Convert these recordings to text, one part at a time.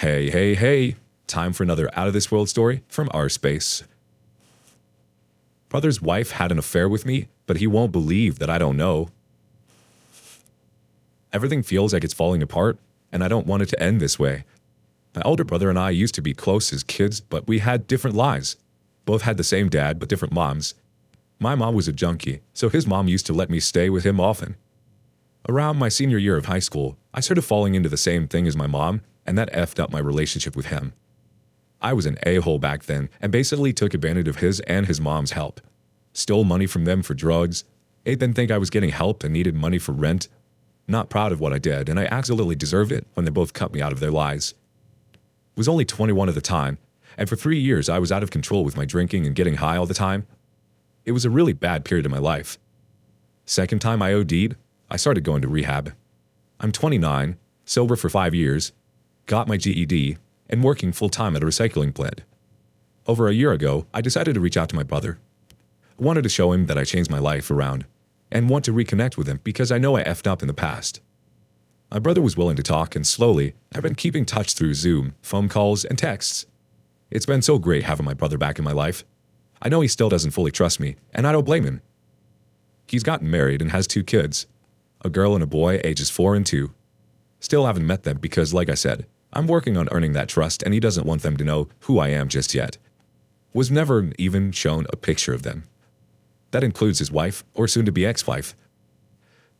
Hey, hey, hey. Time for another out of this world story from our space. Brother's wife had an affair with me, but he won't believe that I don't know. Everything feels like it's falling apart, and I don't want it to end this way. My older brother and I used to be close as kids, but we had different lives. Both had the same dad, but different moms. My mom was a junkie, so his mom used to let me stay with him often. Around my senior year of high school, I started falling into the same thing as my mom, and that effed up my relationship with him. I was an a-hole back then and basically took advantage of his and his mom's help. Stole money from them for drugs, made them think I was getting help and needed money for rent. Not proud of what I did, and I absolutely deserved it when they both cut me out of their lives. Was only 21 at the time, and for 3 years I was out of control with my drinking and getting high all the time. It was a really bad period in my life. Second time I OD'd, I started going to rehab. I'm 29, sober for 5 years, got my GED, and working full-time at a recycling plant. Over a year ago, I decided to reach out to my brother. I wanted to show him that I changed my life around, and want to reconnect with him because I know I effed up in the past. My brother was willing to talk, and slowly, I've been keeping touch through Zoom, phone calls, and texts. It's been so great having my brother back in my life. I know he still doesn't fully trust me, and I don't blame him. He's gotten married and has 2 kids, a girl and a boy ages 4 and 2. Still haven't met them because, like I said, I'm working on earning that trust and he doesn't want them to know who I am just yet. Was never even shown a picture of them. That includes his wife, or soon-to-be ex-wife.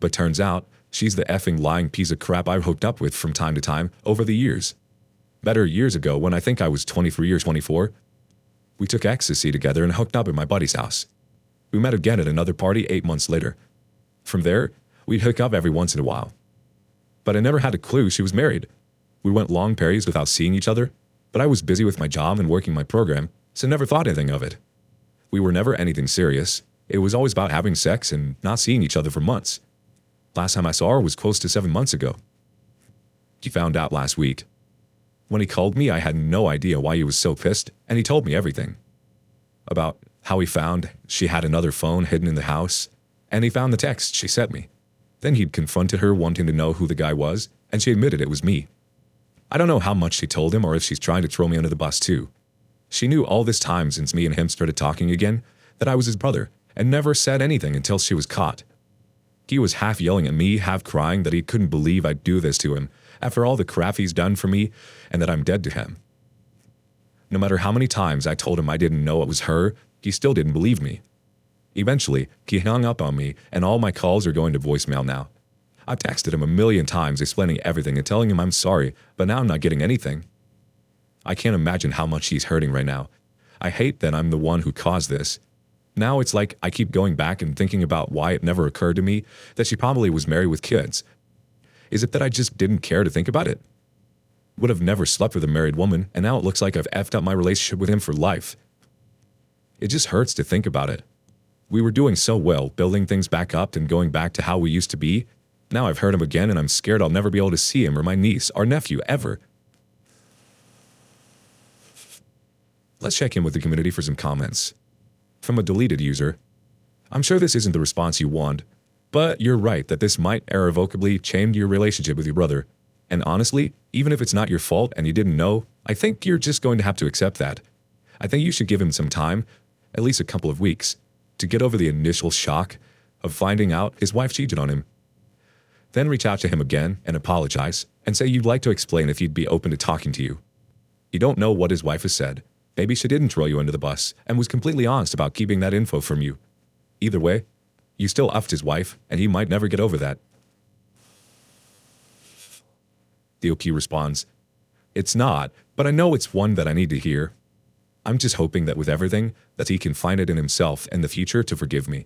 But turns out, she's the effing lying piece of crap I've hooked up with from time to time over the years. Met her years ago when I think I was 23 or 24. We took ecstasy together and hooked up at my buddy's house. We met again at another party 8 months later. From there, we'd hook up every once in a while. But I never had a clue she was married. We went long periods without seeing each other, but I was busy with my job and working my program, so never thought anything of it. We were never anything serious. It was always about having sex and not seeing each other for months. Last time I saw her was close to 7 months ago. He found out last week. When he called me, I had no idea why he was so pissed, and he told me everything. About how he found she had another phone hidden in the house, and he found the text she sent me. Then he'd confronted her wanting to know who the guy was, and she admitted it was me. I don't know how much she told him or if she's trying to throw me under the bus too. She knew all this time since me and him started talking again that I was his brother, and never said anything until she was caught. He was half yelling at me, half crying that he couldn't believe I'd do this to him after all the crap he's done for me and that I'm dead to him. No matter how many times I told him I didn't know it was her, he still didn't believe me. Eventually, he hung up on me and all my calls are going to voicemail now. I've texted him a million times explaining everything and telling him I'm sorry, but now I'm not getting anything. I can't imagine how much he's hurting right now. I hate that I'm the one who caused this. Now it's like I keep going back and thinking about why it never occurred to me that she probably was married with kids. Is it that I just didn't care to think about it? Would have never slept with a married woman, and now it looks like I've effed up my relationship with him for life. It just hurts to think about it. We were doing so well, building things back up and going back to how we used to be. Now I've hurt him again and I'm scared I'll never be able to see him or my niece or nephew ever. Let's check in with the community for some comments. From a deleted user. I'm sure this isn't the response you want, but you're right that this might irrevocably change your relationship with your brother. And honestly, even if it's not your fault and you didn't know, I think you're just going to have to accept that. I think you should give him some time, at least a couple of weeks, to get over the initial shock of finding out his wife cheated on him. Then reach out to him again and apologize and say you'd like to explain if he'd be open to talking to you. You don't know what his wife has said. Maybe she didn't throw you under the bus and was completely honest about keeping that info from you. Either way, you still effed his wife and he might never get over that. The OP responds, "It's not, but I know it's one that I need to hear. I'm just hoping that with everything, that he can find it in himself in the future to forgive me.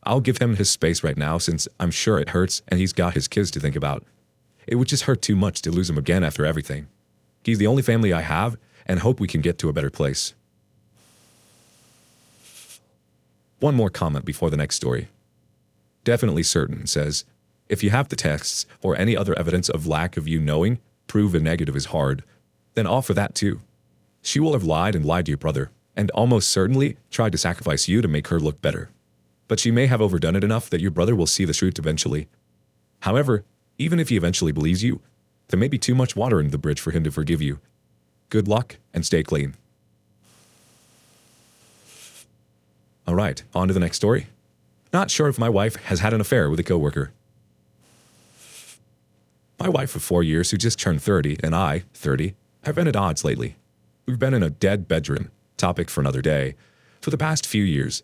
I'll give him his space right now since I'm sure it hurts and he's got his kids to think about. It would just hurt too much to lose him again after everything. He's the only family I have and hope we can get to a better place." One more comment before the next story. Definitely Certain says, "If you have the texts or any other evidence of lack of you knowing, prove a negative is hard, then offer that too. She will have lied and lied to your brother, and almost certainly tried to sacrifice you to make her look better. But she may have overdone it enough that your brother will see the truth eventually. However, even if he eventually believes you, There may be too much water in the bridge for him to forgive you. Good luck and stay clean. Alright, on to the next story. Not sure if my wife has had an affair with a coworker. My wife of 4 years, who just turned 30, and I, 30, have been at odds lately. We've been in a dead bedroom, topic for another day, for the past few years.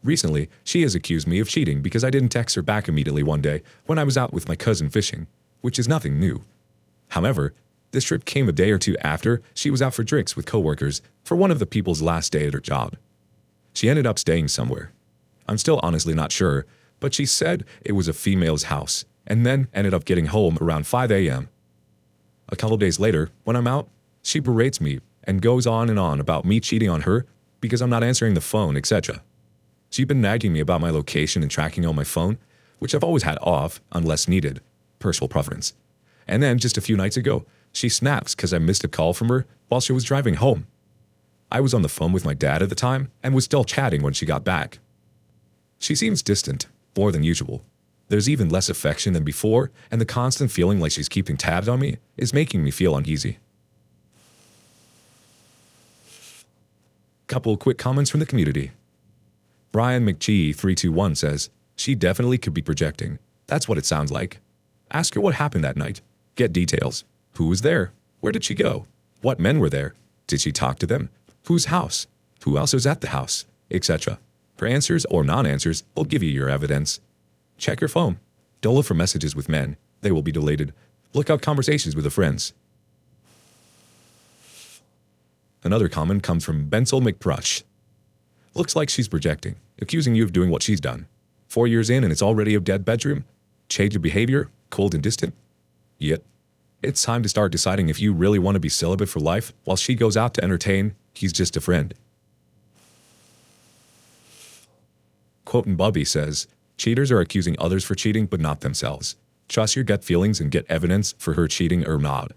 Recently, she has accused me of cheating because I didn't text her back immediately one day when I was out with my cousin fishing, which is nothing new. However, this trip came a day or two after she was out for drinks with coworkers for one of the people's last day at her job. She ended up staying somewhere. I'm still honestly not sure, but she said it was a female's house, and then ended up getting home around 5 a.m. A couple days later, when I'm out, she berates me and goes on and on about me cheating on her because I'm not answering the phone, etc. She's been nagging me about my location and tracking on my phone, which I've always had off unless needed, personal preference. And then just a few nights ago, she snaps because I missed a call from her while she was driving home. I was on the phone with my dad at the time and was still chatting when she got back. She seems distant, more than usual. There's even less affection than before, and the constant feeling like she's keeping tabs on me is making me feel uneasy. Couple quick comments from the community. Brian McGee321 says, she definitely could be projecting. That's what it sounds like. Ask her what happened that night. Get details. Who was there? Where did she go? What men were there? Did she talk to them? Whose house? Who else was at the house? Etc. For answers or non-answers, we'll give you your evidence. Check your phone. Don't look for messages with men. They will be deleted. Look out conversations with the friends. Another comment comes from Bensel McPrush. Looks like she's projecting, accusing you of doing what she's done. 4 years in and it's already a dead bedroom? Change of behavior? Cold and distant? Yet, it's time to start deciding if you really want to be celibate for life while she goes out to entertain. He's just a friend. Quote Bubby says, cheaters are accusing others for cheating but not themselves. Trust your gut feelings and get evidence for her cheating or not.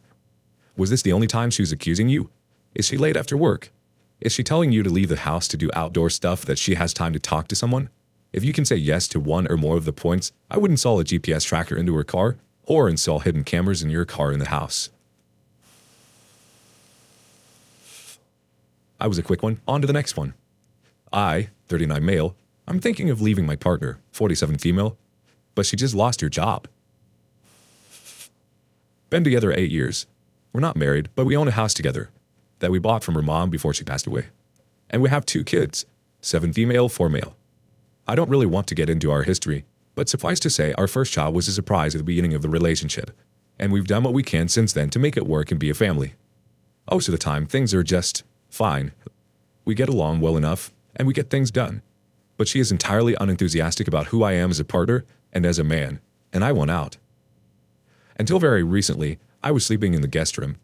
Was this the only time she was accusing you? Is she late after work? Is she telling you to leave the house to do outdoor stuff that she has time to talk to someone? If you can say yes to one or more of the points, I would install a GPS tracker into her car or install hidden cameras in your car in the house. I was a quick one. On to the next one. I, 39 male, I'm thinking of leaving my partner, 47 female, but she just lost her job. Been together 8 years. We're not married, but we own a house together that we bought from her mom before she passed away. And we have 2 kids, 7 female, 4 male. I don't really want to get into our history, but suffice to say our first child was a surprise at the beginning of the relationship, and we've done what we can since then to make it work and be a family. Most of the time, things are just fine. We get along well enough, and we get things done. But she is entirely unenthusiastic about who I am as a partner and as a man, and I want out. Until very recently, I was sleeping in the guest room.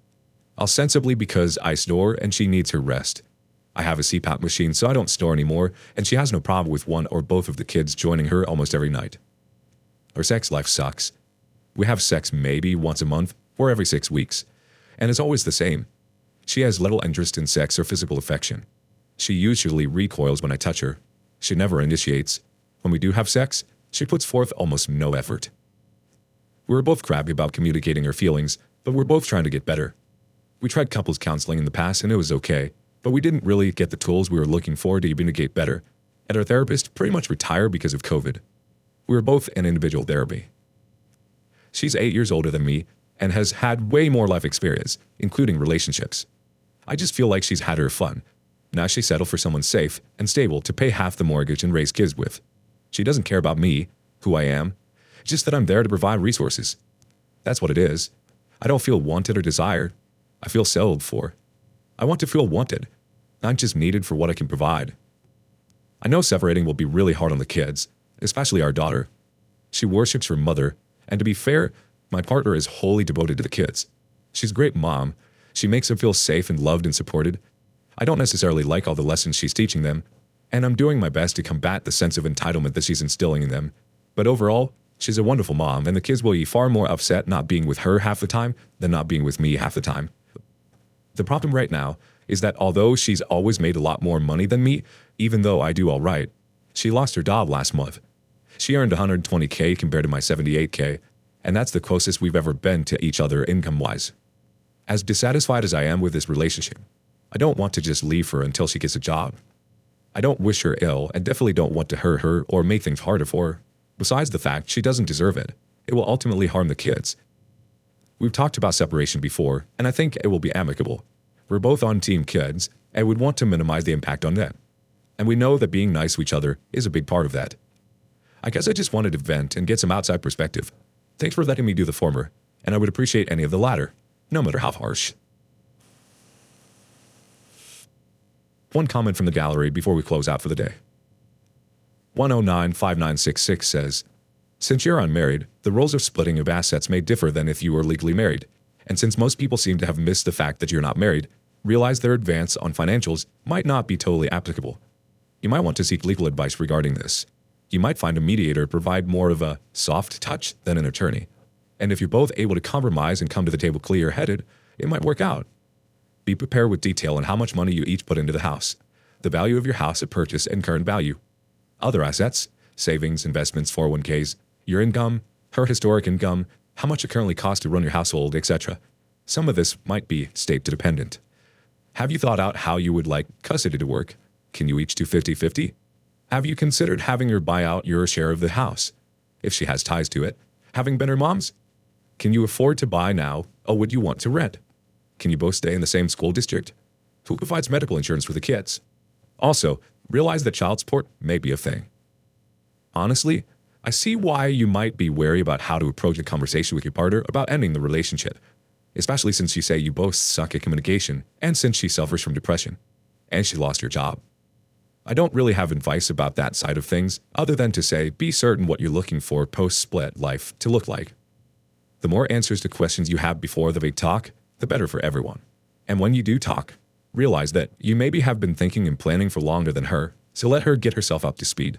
Ostensibly because I snore and she needs her rest. I have a CPAP machine so I don't snore anymore, and she has no problem with one or both of the kids joining her almost every night. Her sex life sucks. We have sex maybe once a month or every 6 weeks, and it's always the same. She has little interest in sex or physical affection. She usually recoils when I touch her. She never initiates. When we do have sex, she puts forth almost no effort. We were both crabby about communicating our feelings, but we're both trying to get better. We tried couples counseling in the past and it was okay, but we didn't really get the tools we were looking for to even get better, and our therapist pretty much retired because of COVID. We were both in individual therapy. She's 8 years older than me and has had way more life experience, including relationships. I just feel like she's had her fun. Now she settled for someone safe and stable to pay half the mortgage and raise kids with. She doesn't care about me, who I am, just that I'm there to provide resources. That's what it is. I don't feel wanted or desired. I feel settled for. I want to feel wanted, not just needed for what I can provide. I know separating will be really hard on the kids, especially our daughter. She worships her mother, and to be fair, my partner is wholly devoted to the kids. She's a great mom. She makes them feel safe and loved and supported. I don't necessarily like all the lessons she's teaching them, and I'm doing my best to combat the sense of entitlement that she's instilling in them. But overall, she's a wonderful mom, and the kids will be far more upset not being with her half the time than not being with me half the time. The problem right now is that although she's always made a lot more money than me, even though I do all right, she lost her job last month. She earned $120K compared to my $78K, And that's the closest we've ever been to each other income-wise. As dissatisfied as I am with this relationship, I don't want to just leave her until she gets a job. I don't wish her ill and definitely don't want to hurt her or make things harder for her. Besides the fact she doesn't deserve it, it will ultimately harm the kids. We've talked about separation before, and I think it will be amicable. We're both on team kids, and would want to minimize the impact on them. And we know that being nice to each other is a big part of that. I guess I just wanted to vent and get some outside perspective. Thanks for letting me do the former, and I would appreciate any of the latter, no matter how harsh. One comment from the gallery before we close out for the day. 1095966 says, since you're unmarried, the rules of splitting of assets may differ than if you were legally married. And since most people seem to have missed the fact that you're not married, realize their advance on financials might not be totally applicable. You might want to seek legal advice regarding this. You might find a mediator provide more of a soft touch than an attorney. And if you're both able to compromise and come to the table clear-headed, it might work out. Be prepared with detail on how much money you each put into the house, the value of your house at purchase and current value, other assets, savings, investments, 401ks, your income, her historic income, how much it currently costs to run your household, etc. Some of this might be state-dependent. Have you thought out how you would like custody to work? Can you each do 50-50? Have you considered having her buy out your share of the house, if she has ties to it? Having been her mom's? Can you afford to buy now, or would you want to rent? Can you both stay in the same school district? Who provides medical insurance for the kids? Also, realize that child support may be a thing. Honestly, I see why you might be wary about how to approach a conversation with your partner about ending the relationship, especially since you say you both suck at communication and since she suffers from depression, and she lost your job. I don't really have advice about that side of things other than to say be certain what you're looking for post-split life to look like. The more answers to questions you have before the big talk, the better for everyone. And when you do talk, realize that you maybe have been thinking and planning for longer than her, so let her get herself up to speed.